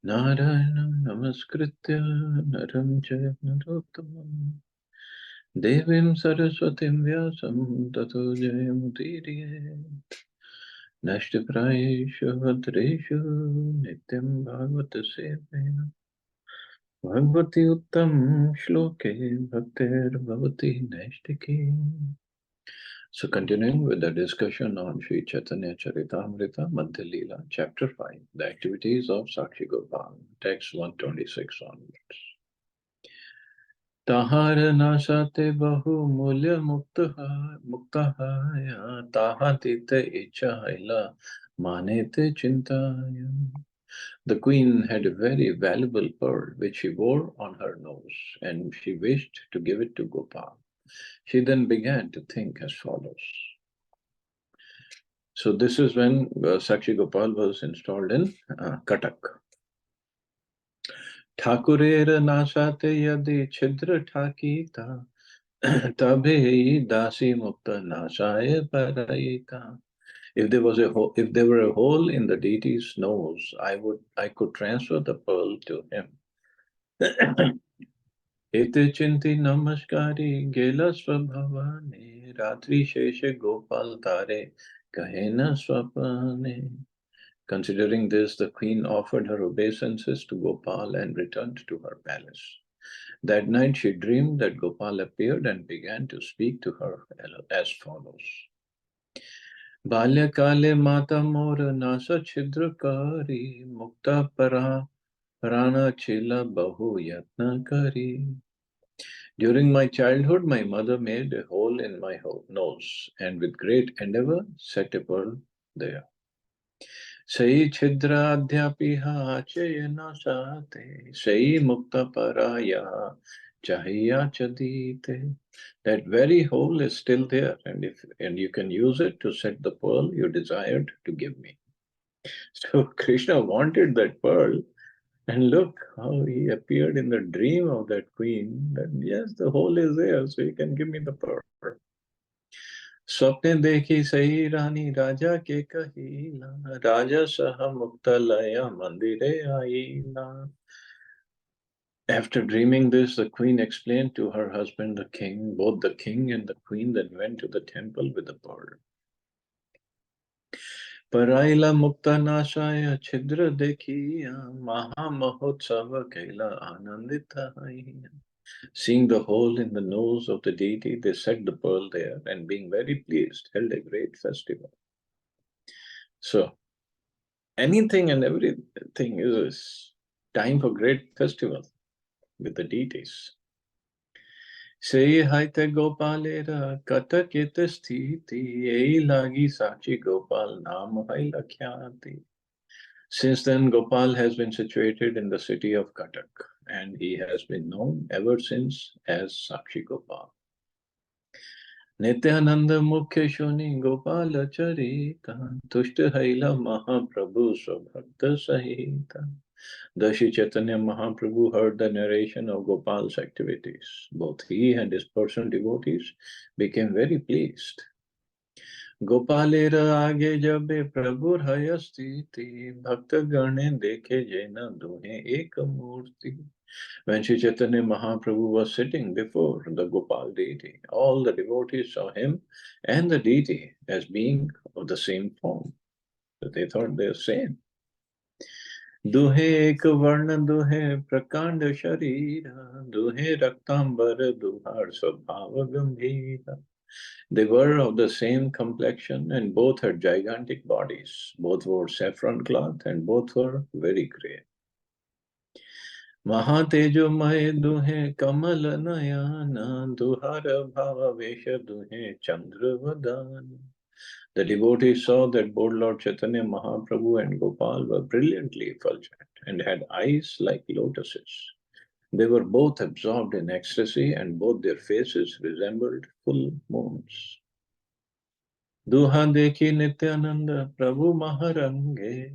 Narayanam namaskritya naram chaya narottamam devim saraswatim vyasam tato jayamudiriye nashtaprayeshu bhadreshu nityam bhagavata sevaya bhagavati uttam shloke bhaktir bhavati nashtike. So continuing with the discussion on Sri Chaitanya Charitamrita, Madhya Lila, Chapter 5, the activities of Sakshi Gopal, text 126 onwards. ताहार नाशाते बहु मूल्य मुक्तहाय ताहातीत इच्छा हैला manete chintaya. The queen had a very valuable pearl which she wore on her nose, and she wished to give it to Gopal. She then began to think as follows. So this is when Sakshi Gopal was installed in Katak. ठाकुरेर नाशाते यदि छिद्र ठाकीता तबे दासी मुक्त नाशाय parayita. If there was if there were a hole in the deity's nose, I could transfer the pearl to him. Ete chinti namaskari gela swabhavane ratri sheshe gopal tare kahena swapane. Considering this, the queen offered her obeisances to Gopal and returned to her palace. That night she dreamed that Gopal appeared and began to speak to her as follows. Balyakale mata mor nasa chidrakari mukta parana chila bahu yatna kari. During my childhood, my mother made a hole in my nose and with great endeavor set a pearl there. Sei chidradhyapiha chayana sate, sei mukta paraya chahiya chadite. That very hole is still there, and you can use it to set the pearl you desired to give me. So Krishna wanted that pearl, and look how he appeared in the dream of that queen. That yes, the hole is there, so you can give me the pearl. स्वप्ने देखी सही रानी राजा के कहीला राजा सह मुक्तालय मंदिरे आईला. After dreaming this, the queen explained to her husband, the king. Both the king and the queen then went to the temple with the pearl. Paraila mukta nashaya chidra dekhiya maha mahotsava kaila anandita haiya. Seeing the hole in the nose of the deity, they set the pearl there and being very pleased, held a great festival. So, anything and everything is time for great festival with the deities. Sei haite gopalera katakita sthiti ei lagi sachi gopal naam hai lakhyati. Since then, Gopal has been situated in the city of Katak, and he has been known ever since as Sakshi Gopal. Nityananda Mukhya Shuni Gopal Charita Tushta Haila Mahaprabhu Swabhakta Sahita. Thus Shri Chaitanya Mahaprabhu heard the narration of Gopal's activities. Both he and his personal devotees became very pleased. Gopalera age jabe Prabhur hayastiti Bhakta Gane dekhe jena duhe ek murti. When Sri Chaitanya Mahaprabhu was sitting before the Gopal deity, all the devotees saw him and the deity as being of the same form. So they thought they were same. दुहे एक वर्ण दुहे प्रकांड शरीर दुहे रक्तांबर दुहार स्वभाव गंभीर. They were of the same complexion and both had gigantic bodies. Both wore saffron cloth and both were very grey. महातेजोमय दुहे कमल नयन दुहार भाव वेश दुहे चंद्र वदन. The devotees saw that both Lord Chaitanya Mahaprabhu and Gopal were brilliantly effulgent and had eyes like lotuses. They were both absorbed in ecstasy and both their faces resembled full moons. Duha dekhi Nityananda Prabhu Maharange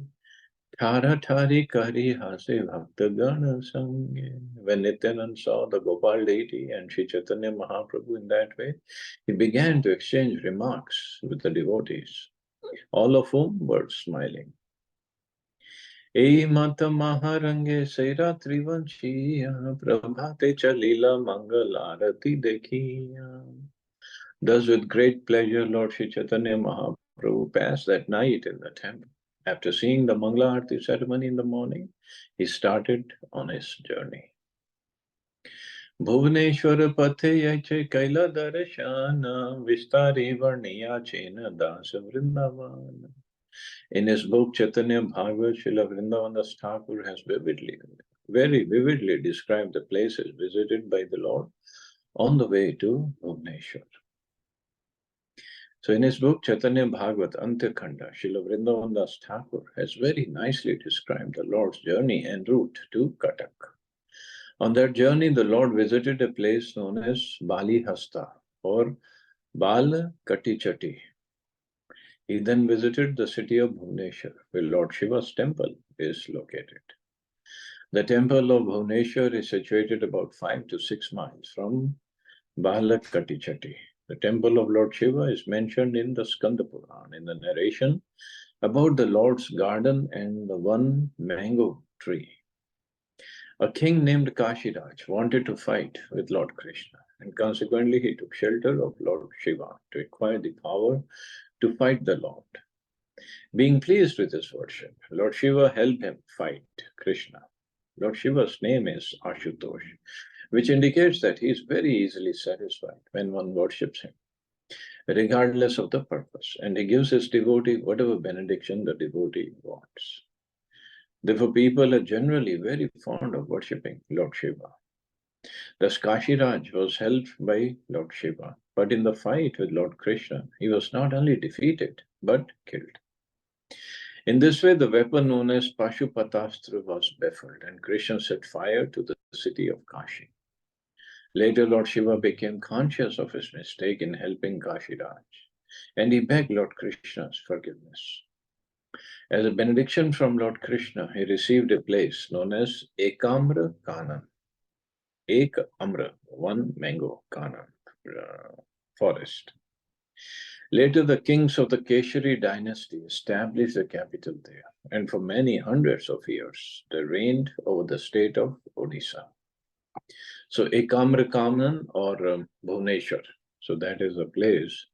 Thara Thari Kari Hase Bhakta Gana Sange. When Nityanand saw the Gopal deity and Sri Chaitanya Mahaprabhu in that way, he began to exchange remarks with the devotees. all of whom were smiling. Ei mata maharange seira trivanchiya prabhate cha lila mangal arati dekhiya. Thus, with great pleasure, Lord Sri Chaitanya Mahaprabhu passed that night in the temple. After seeing the Mangala Arati ceremony in the morning, he started on his journey. Bhuvaneshwara pathe yache kaila darashana vistari varniya chena dasa vrindavana. In his book Chaitanya Bhagavat, Srila Vrindavandas Thakur has very vividly described the places visited by the Lord on the way to Bhuvaneshwar. So in his book Chaitanya Bhagavat Antyakhanda, Srila Vrindavandas Thakur has very nicely described the Lord's journey en route to Katak. On that journey, the Lord visited a place known as Bali Hasta or Bal Katichati. He then visited the city of Bhuvaneshwar, where Lord Shiva's temple is located. The temple of Bhuvaneshwar is situated about 5 to 6 miles from Bala Katichati. The temple of Lord Shiva is mentioned in the Skanda Puran, in the narration about the Lord's garden and the one mango tree. A king named Kashiraj wanted to fight with Lord Krishna, and consequently he took shelter of Lord Shiva to acquire the power to fight the Lord. Being pleased with his worship, Lord Shiva helped him fight Krishna. Lord Shiva's name is Ashutosh, which indicates that he is very easily satisfied when one worships him, regardless of the purpose, and he gives his devotee whatever benediction the devotee wants. Therefore, people are generally very fond of worshipping Lord Shiva. Thus, Kashiraj was helped by Lord Shiva, but in the fight with Lord Krishna, he was not only defeated, but killed. In this way, the weapon known as Pashupatastra was baffled, and Krishna set fire to the city of Kashi. Later, Lord Shiva became conscious of his mistake in helping Kashiraj, and he begged Lord Krishna's forgiveness. As a benediction from Lord Krishna, he received a place known as Ekamra Kanan. Ek Amra, one mango Kanan forest. Later, the kings of the Keshari dynasty established the capital there, and for many hundreds of years, they reigned over the state of Odisha. So, Ekamrakaman or Bhuvaneshwar, so that is a place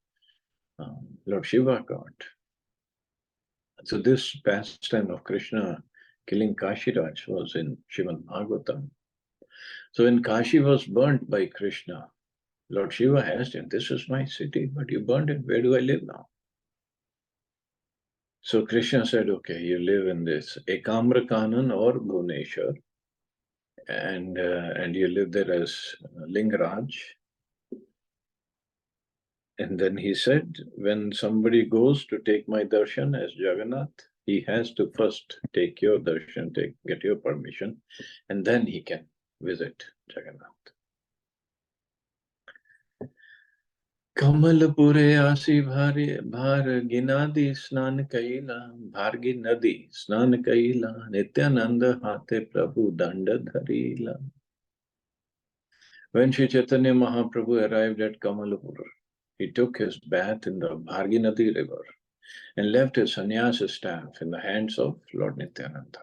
Lord Shiva got. So, this pastime of Krishna killing Kashiraj was in Srimad Bhagavatam. So, when Kashi was burnt by Krishna, Lord Shiva asked him, "This is my city, but you burned it. Where do I live now?" So Krishna said, "Okay, you live in this Ekamrakanan or Bhuvaneshwar, and you live there as Lingaraj." And then he said, when somebody goes to take my darshan as Jagannath, he has to first take your darshan, get your permission, and then he can visit Jagannath. कमलपुरे आसी भार गिनादी स्नान कैला भारगी नदी स्नान कैला नित्यानंद हाथे प्रभु दंड धरीला. When Sri Chaitanya Mahaprabhu arrived at Kamalapur, he took his bath in the Bharginati river and left his sannyasa staff in the hands of Lord Nityananda.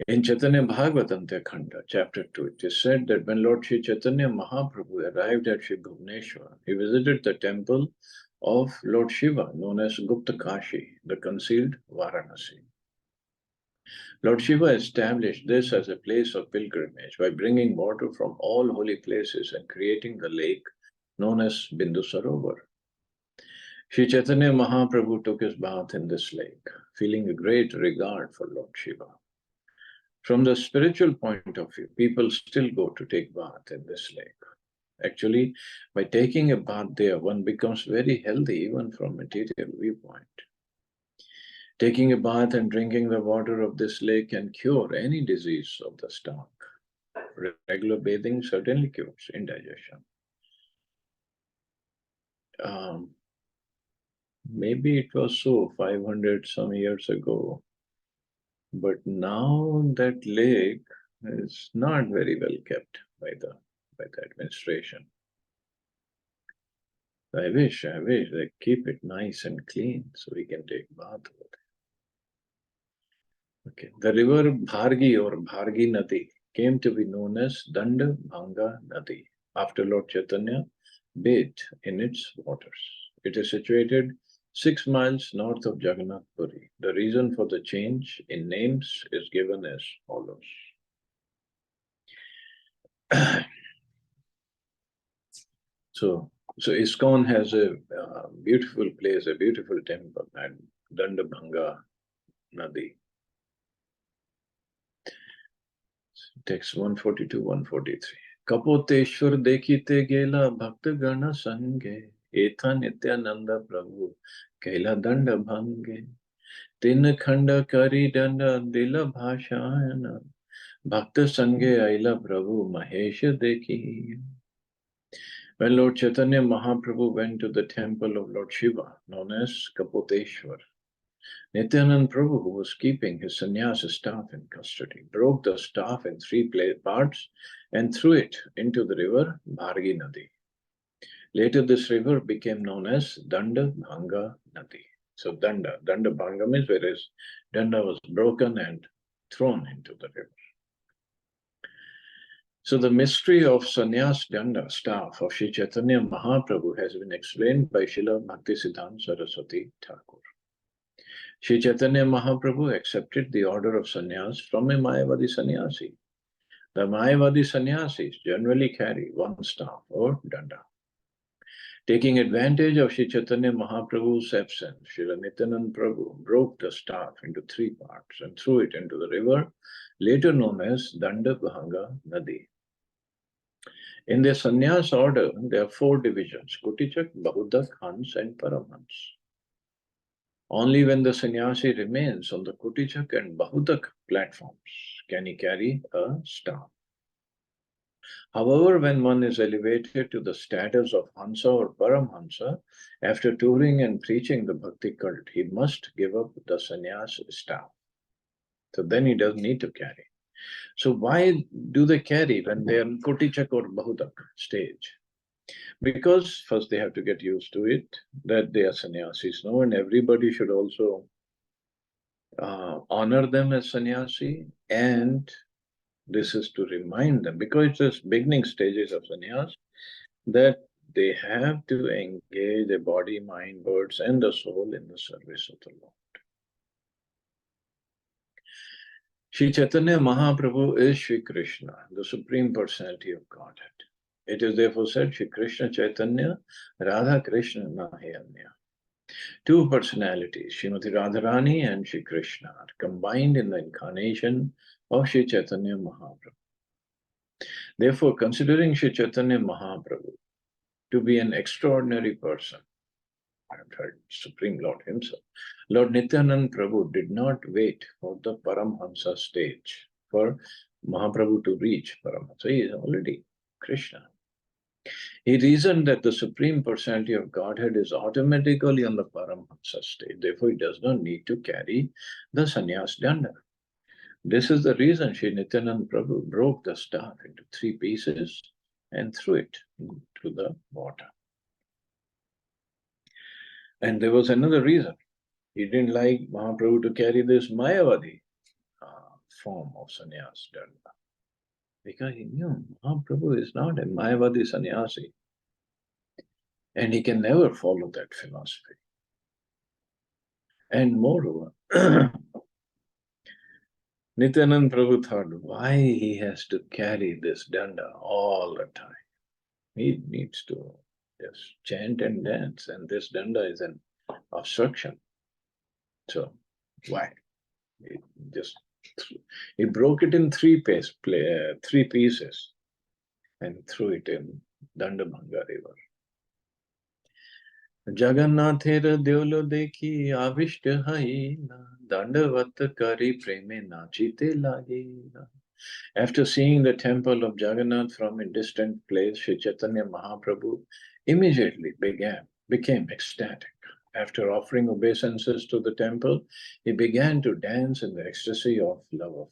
In Chaitanya Bhagavatam Khanda, chapter 2, it is said that when Lord Sri Chaitanya Mahaprabhu arrived at Sri Bhuvaneshwar, he visited the temple of Lord Shiva, known as Gupta Kashi, the concealed Varanasi. Lord Shiva established this as a place of pilgrimage by bringing water from all holy places and creating the lake known as Bindu Sarovar. Sri Chaitanya Mahaprabhu took his bath in this lake, feeling a great regard for Lord Shiva. From the spiritual point of view, people still go to take bath in this lake. Actually, by taking a bath there, one becomes very healthy even from material viewpoint. Taking a bath and drinking the water of this lake can cure any disease of the stomach. Regular bathing certainly cures indigestion. Maybe it was so 500 some years ago, but now that lake is not very well kept by the administration. I wish they keep it nice and clean so we can take bath. Okay. The river Bhargi or Bhargi Nadi came to be known as Danda Bhanga Nadi after Lord Chaitanya bathed in its waters. It is situated 6 miles north of Jagannath Puri. The reason for the change in names is given as follows. So ISKCON has a beautiful place, a beautiful temple at Dandabhanga Nadi. Text 142, 143. Kapoteshwar dekhite gela bhakta gana sange, etha nityananda prabhu, kaila danda bhange, tin khanda kari danda dila bhashayana, bhakta sange aila prabhu mahesha dekhi. When Lord Chaitanya Mahaprabhu went to the temple of Lord Shiva, known as Kapoteshwar, Nityanand Prabhu, who was keeping his sannyasa staff in custody, broke the staff in 3 parts and threw it into the river Bhargi Nadi. Later, this river became known as Danda Bhanga Nadi. So Danda Bhanga means whereas Danda was broken and thrown into the river. So the mystery of Sannyas Danda, staff of Sri Chaitanya Mahaprabhu, has been explained by Srila Bhaktisiddhanta Saraswati Thakur. Sri Chaitanya Mahaprabhu accepted the order of sannyas from a Mayavadi sannyasi. The Mayavadi sannyasis generally carry one staff or danda. Taking advantage of Sri Chaitanya Mahaprabhu's absence, Srila Nityanand Prabhu broke the staff into 3 parts and threw it into the river, later known as Danda Bhanga Nadi. In the sannyas order, there are 4 divisions: Kutichak, Bahudak, Hans, and Paramhans. Only when the sannyasi remains on the Kutichak and Bahudak platforms can he carry a staff. However, when one is elevated to the status of Hansa or Paramhansa, after touring and preaching the Bhakti cult, he must give up the sannyas staff. So then he doesn't need to carry. So why do they carry when they are in Kutichak or Bahudak stage? Because first they have to get used to it, that they are sannyasis now, and everybody should also honor them as sannyasi, and this is to remind them, because it's the beginning stages of sannyas, that they have to engage the body, mind, words, and the soul in the service of the Lord. Sri Chaitanya Mahaprabhu is Sri Krishna, the Supreme Personality of Godhead. It is therefore said, Sri Krishna Chaitanya, Radha Krishna Nahayanya. 2 personalities, Srimati Radharani and Sri Krishna, are combined in the incarnation of Sri Chaitanya Mahaprabhu. Therefore, considering Sri Chaitanya Mahaprabhu to be an extraordinary person, Supreme Lord himself, Lord Nityanand Prabhu did not wait for the Paramhansa stage for Mahaprabhu to reach Paramhansa. He is already Krishna. He reasoned that the Supreme Personality of Godhead is automatically on the Paramhansa stage. Therefore, he does not need to carry the sannyas danda. This is the reason Sri Nityanand Prabhu broke the staff into 3 pieces and threw it into the water. And there was another reason. He didn't like Mahaprabhu to carry this Mayavadi form of sannyas danda, because he knew Mahaprabhu is not a Mayavadi sannyasi, and he can never follow that philosophy. And moreover, Nityanand Prabhu thought, why he has to carry this danda all the time? He needs to just chant and dance, and this danda is an obstruction. So why? He broke it in 3 pieces and threw it in Dandabhanga river. Jagannather Deolo Deki Avishta Haina Dandavat Kari Preme Nachite Lagina. After seeing the temple of Jagannath from a distant place, Sri Chaitanya Mahaprabhu immediately became ecstatic. After offering obeisances to the temple, he began to dance in the ecstasy of love of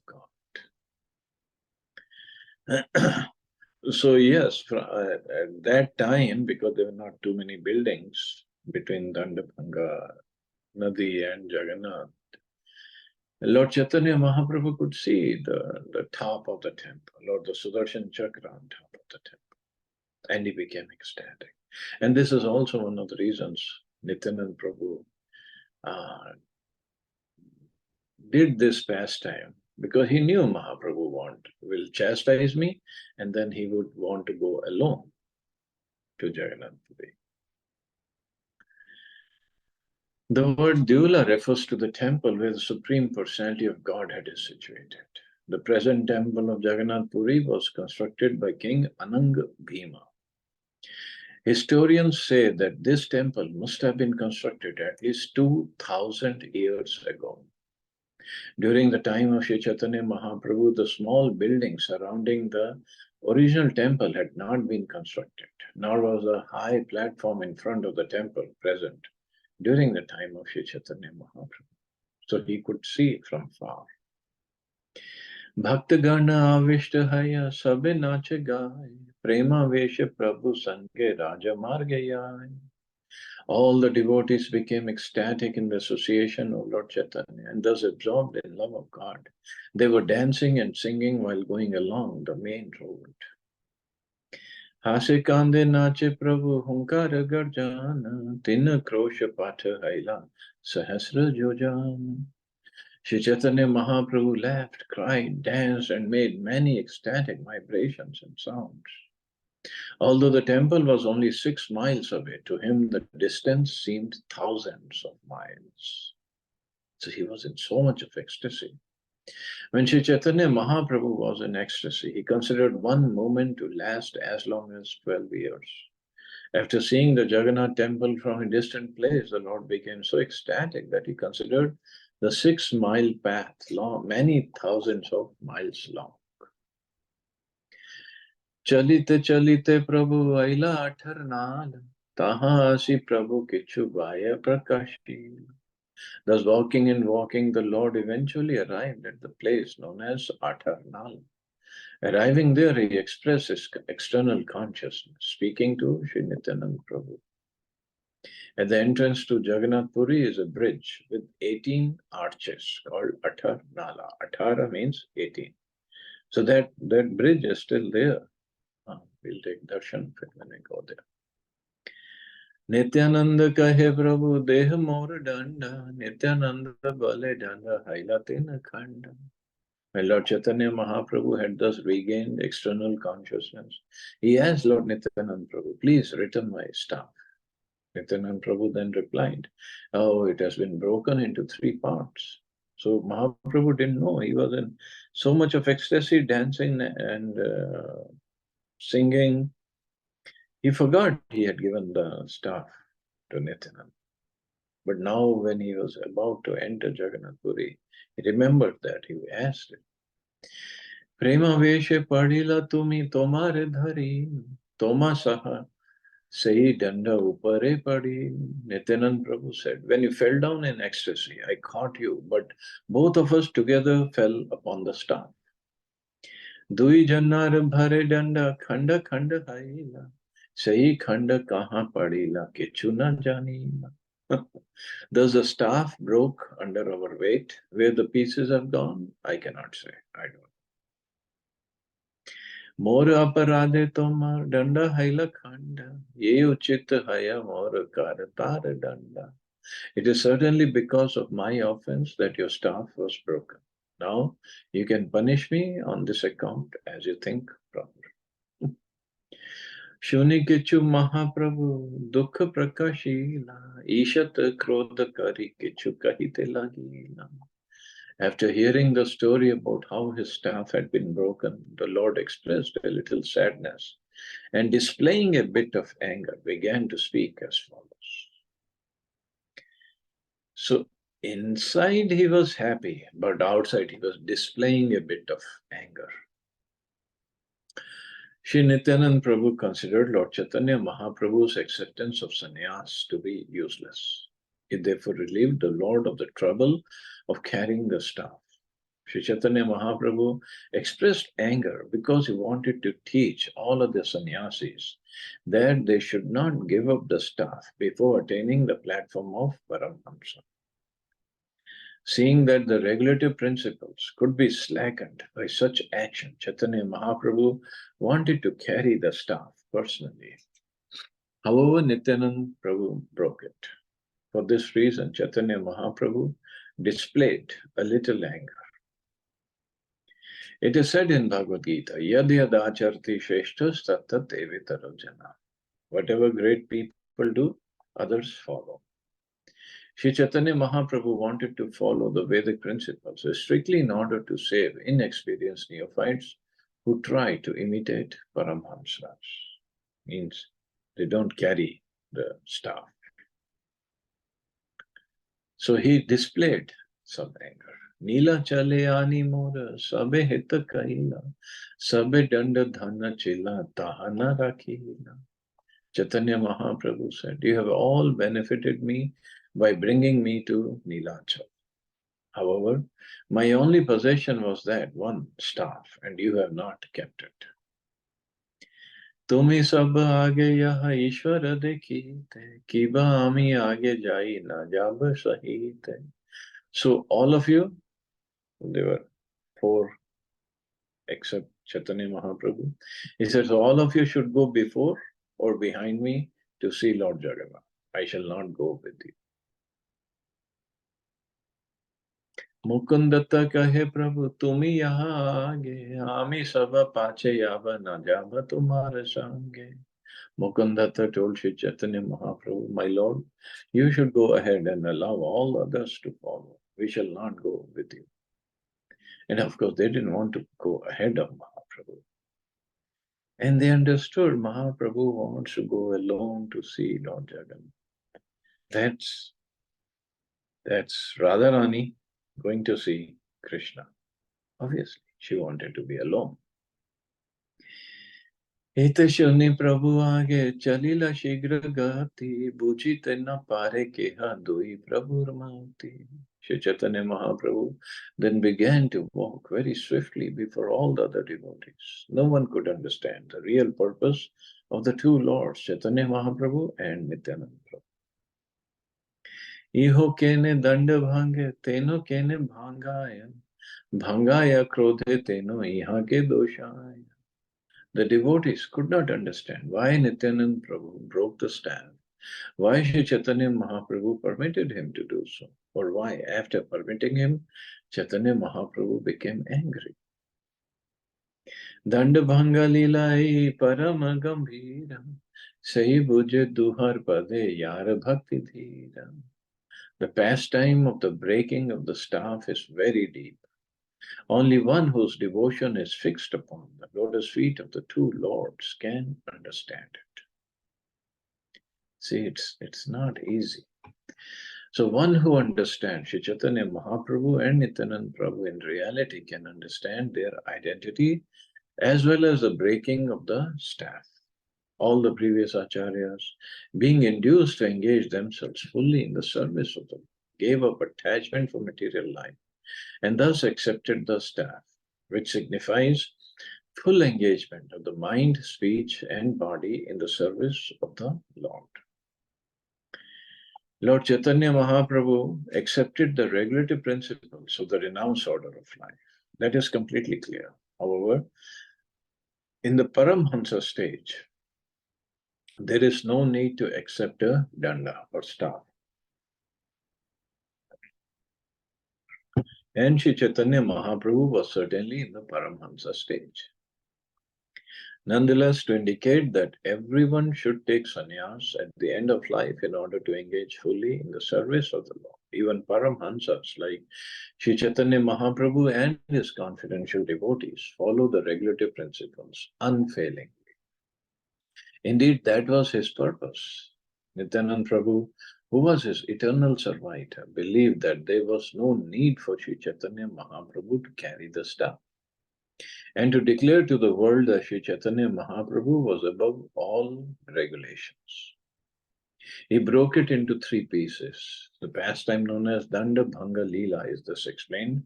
God. So yes, at that time, because there were not too many buildings between Dandapanga Nadi and Jagannath, Lord Chaitanya Mahaprabhu could see the top of the temple, Lord the Sudarshan Chakra on top of the temple, and he became ecstatic. And this is also one of the reasons Nityanand Prabhu uh, did this pastime, because he knew Mahaprabhu will chastise me, and then he would want to go alone to Jagannath Puri. The word Dula refers to the temple where the Supreme Personality of Godhead is situated. The present temple of Jagannath Puri was constructed by King Anang Bhima. Historians say that this temple must have been constructed at least 2000 years ago. During the time of Sri Chaitanya Mahaprabhu, the small building surrounding the original temple had not been constructed, nor was a high platform in front of the temple present during the time of Sri Chaitanya Mahaprabhu. So he could see it from far. भक्तगण आविष्ट हय सबे नाच गाय प्रेमावेश प्रभु संगे राजा मार्ग आय. All the devotees became ecstatic in the association of Lord Chaitanya and thus absorbed in love of God. They were dancing and singing while going along the main road. Hase kande nache prabhu hunkar garjana tin krosh patha haila sahasra jojana. Shri Chaitanya Mahaprabhu laughed, cried, danced, and made many ecstatic vibrations and sounds. Although the temple was only 6 miles away, to him the distance seemed thousands of miles. So he was in so much of ecstasy. When Shri Chaitanya Mahaprabhu was in ecstasy, he considered one moment to last as long as 12 years. After seeing the Jagannath temple from a distant place, the Lord became so ecstatic that he considered the 6 mile path long, many thousands of miles long. Chalite chalite Prabhu aila athar naal, taha asi Prabhu kichu vaya prakashi. Thus walking and walking, the Lord eventually arrived at the place known as Atharnal. Arriving there, he expressed his external consciousness, speaking to Sri Nityanand Prabhu. At the entrance to Jagannath Puri is a bridge with 18 arches called Athar Nala. Athara means 18. So that bridge is still there. We'll take darshan when we go there. Nityananda kahe Prabhu deh mor danda, Nityananda bale danda hailatina khanda. When Lord Chaitanya Mahaprabhu had thus regained external consciousness, he asked Lord Nityanand Prabhu, please return my staff. Nityanand Prabhu then replied, oh, it has been broken into 3 parts. So Mahaprabhu didn't know. He was in so much of ecstasy, dancing and singing. He forgot he had given the staff to Nityanand. But now when he was about to enter Jagannath Puri, he remembered that. He asked it. Prema veshe padila tumi tomare dhari, toma saha Sahi danda upare padi. Nityanand Prabhu said, when you fell down in ecstasy, I caught you, but both of us together fell upon the staff. Dui jannar bhare danda khanda khanda haila. Sahi khanda kaha padila kichu na janila. Does the staff broke under our weight? Where the pieces have gone? I cannot say. I don't. More aparade tomar danda haila khanda. Ye uchit haya more karatar danda. It is certainly because of my offense that your staff was broken. Now you can punish me on this account as you think proper. Shuni kichu Mahaprabhu dukha prakashila ishat krodha kari kichu kahite lagila. After hearing the story about how his staff had been broken, the Lord expressed a little sadness and, displaying a bit of anger, began to speak as follows. So, inside he was happy, but outside he was displaying a bit of anger. Shri Nityanand Prabhu considered Lord Chaitanya Mahaprabhu's acceptance of sannyas to be useless. He therefore relieved the Lord of the trouble of carrying the staff. Sri Chaitanya Mahaprabhu expressed anger because he wanted to teach all of the sannyasis that they should not give up the staff before attaining the platform of Paramhamsa. Seeing that the regulative principles could be slackened by such action, Chaitanya Mahaprabhu wanted to carry the staff personally. However, Nityanand Prabhu broke it. For this reason, Chaitanya Mahaprabhu displayed a little anger. It is said in Bhagavad Gita, Yad yad acharti shreshthas tat tat evitaro jana. Whatever great people do, others follow. Sri Chaitanya Mahaprabhu wanted to follow the Vedic principles strictly in order to save inexperienced neophytes who try to imitate Paramhamsas. Means they don't carry the staff. So he displayed some anger. Nila chale ani mora, sabe hita kaila, sabe danda dhana chila, tahana rakhila. Chaitanya Mahaprabhu said, you have all benefited me by bringing me to Nilachal. However, my only possession was that one staff, and you have not kept it. Tumi sab aage yaha Ishwara dekhite, kiba ami aage jai na jab sahite. So all of you, there were four except Chaitanya Mahaprabhu. He says, so all of you should go before or behind me to see Lord Jagannath. I shall not go with you. Mukundata kahe Prabhu, tumi yaha aage, ami saba pache yava na java tumhare sange. Mukundata told Sri Chaitanya Mahaprabhu, my Lord, you should go ahead and allow all others to follow. We shall not go with you. And of course, they didn't want to go ahead of Mahaprabhu. And they understood Mahaprabhu wants to go alone to see Lord Jagannath. That's Radharani going to see Krishna. Obviously, she wanted to be alone. Ete shuni Prabhu aage chalila shigra gati, bujite na pare keha dui Prabhu ramati. Shri Chaitanya Mahaprabhu then began to walk very swiftly before all the other devotees. No one could understand the real purpose of the two lords, Chaitanya Mahaprabhu and Nityananda Prabhu. Iho kene danda bhange, teno kene bhangaya, bhangaya krodhe teno iha ke doshaya. The devotees could not understand why Nityananda Prabhu broke the staff, why Sri Chaitanya Mahaprabhu permitted him to do so, or why, after permitting him, Chaitanya Mahaprabhu became angry. Danda Bhanga Lilai Parama Gambhira, Sai Buje Duhar Pade Yara Bhakti Dhira. The pastime of the breaking of the staff is very deep. Only one whose devotion is fixed upon the lotus feet of the two lords can understand it. See, it's not easy. So one who understands Sri Chaitanya Mahaprabhu and Nityananda Prabhu in reality can understand their identity as well as the breaking of the staff. All the previous acharyas, being induced to engage themselves fully in the service of them, gave up attachment for material life and thus accepted the staff, which signifies full engagement of the mind, speech, and body in the service of the Lord. Lord Chaitanya Mahaprabhu accepted the regulative principles of the renounced order of life. That is completely clear. However, in the Paramhansa stage, there is no need to accept a danda or staff. And Sri Chaitanya Mahaprabhu was certainly in the Paramhansa stage. Nonetheless, to indicate that everyone should take sannyas at the end of life in order to engage fully in the service of the Lord. Even Paramhansas like Sri Chaitanya Mahaprabhu and his confidential devotees follow the regulative principles unfailingly. Indeed, that was his purpose. Nityananda Prabhu, who was his eternal servitor, believed that there was no need for Sri Chaitanya Mahaprabhu to carry the staff and to declare to the world that Sri Chaitanya Mahaprabhu was above all regulations. He broke it into three pieces. The pastime known as Danda Bhanga Lila is thus explained.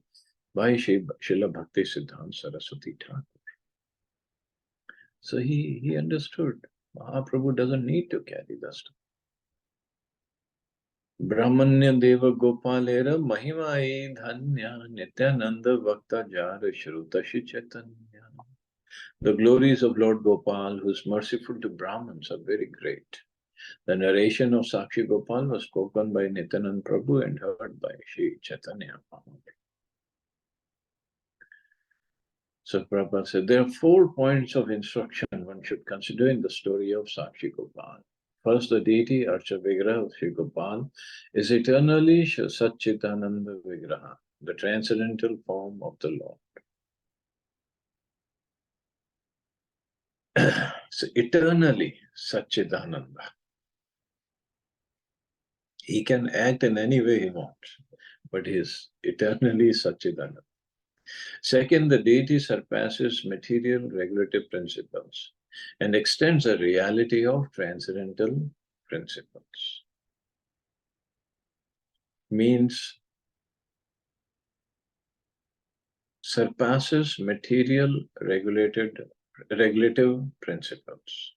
by Srila Bhakti Siddhanta Saraswati Thakur. So he understood Mahaprabhu doesn't need to carry the stuff. Brahmanya Deva Gopalera Mahimai Dhanya Nityananda Bhakta Jar Shruta Chaitanya. The glories of Lord Gopal, who is merciful to Brahmins, are very great. The narration of Sakshi Gopal was spoken by Nityananda Prabhu and heard by Sri Chaitanya Mahaprabhu. So Prabhupada said there are 4 points of instruction one should consider in the story of Sakshi Gopal. First, the deity Archa Vigraha of Sri Gopal is eternally Satchitananda Vigraha, the transcendental form of the Lord. So eternally Satchitananda. He can act in any way he wants, but he is eternally Satchitananda. Second, the deity surpasses material regulative principles and extends the reality of transcendental principles. Means surpasses material regulative principles.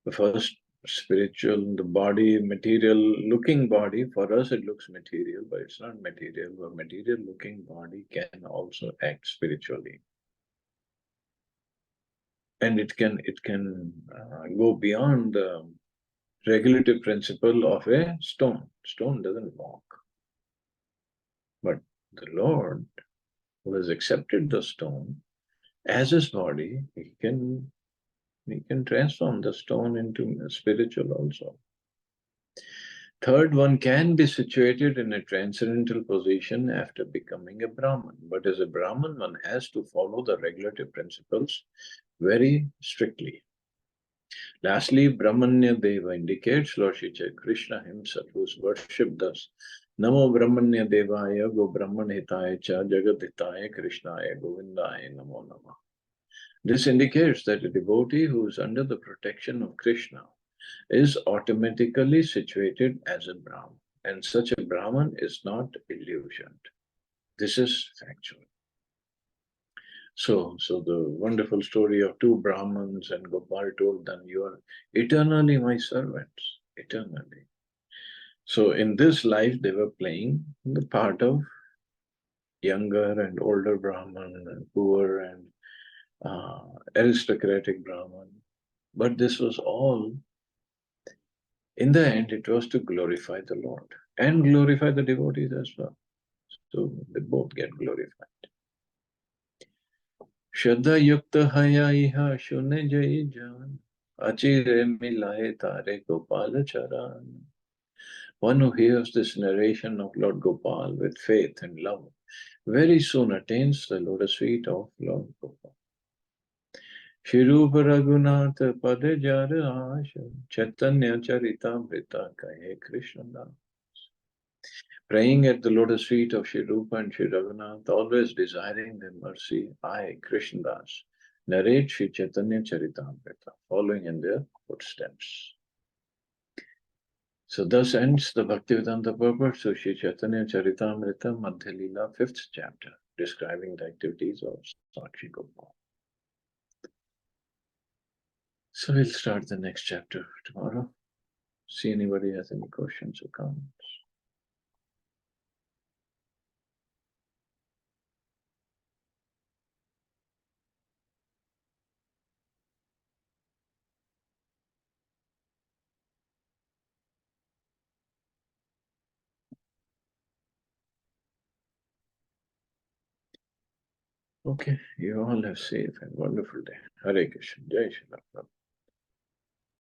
The first, spiritual, the body, material looking body, for us it looks material, but it's not material. A material looking body can also act spiritually. And it can go beyond the regulative principle of a stone. Stone doesn't walk. But the Lord, who has accepted the stone as his body, he can transform the stone into spiritual also. Third, one can be situated in a transcendental position after becoming a Brahman. But as a Brahman, one has to follow the regulative principles very strictly. Lastly, Brahmanya Deva indicates Lord Shri Krishna himself, who is worshipped thus. Namo Brahmanya Devaya Go Brahman Hitaya Cha Jagat Hitaya Krishnaya Govindaya Namo Namah. This indicates that a devotee who is under the protection of Krishna is automatically situated as a Brahman, and such a Brahman is not illusioned. This is factual. So the wonderful story of 2 Brahmins and Gopal told them, you are eternally my servants, eternally. So in this life, they were playing the part of younger and older Brahman, and poor and aristocratic Brahman. But this was all, in the end, it was to glorify the Lord and glorify the devotees as well. So they both get glorified. Shraddha yukta haya iha shune jai jan, achire milaye tare gopala charan. One who hears this narration of Lord Gopal with faith and love very soon attains the lotus feet of Lord Gopal. Shirup Raghunatha Pade Jara Asha Chaitanya Charitamrita Kahe Krishna Das. Praying at the lotus feet of Shri Rupa and Shri Raghunath, always desiring their mercy, I, Krishnadas, narrate Shri Chaitanya Charitamrita, following in their footsteps. So thus ends the Bhaktivedanta purport of Shri Chaitanya Charitamrita, Madhya Lila, 5th chapter, describing the activities of Sakshi Gopal. So we'll start the next chapter tomorrow. See anybody has any questions or comments. Okay, you all have safe and wonderful day. Hare Krishna, Jai Shri Ram.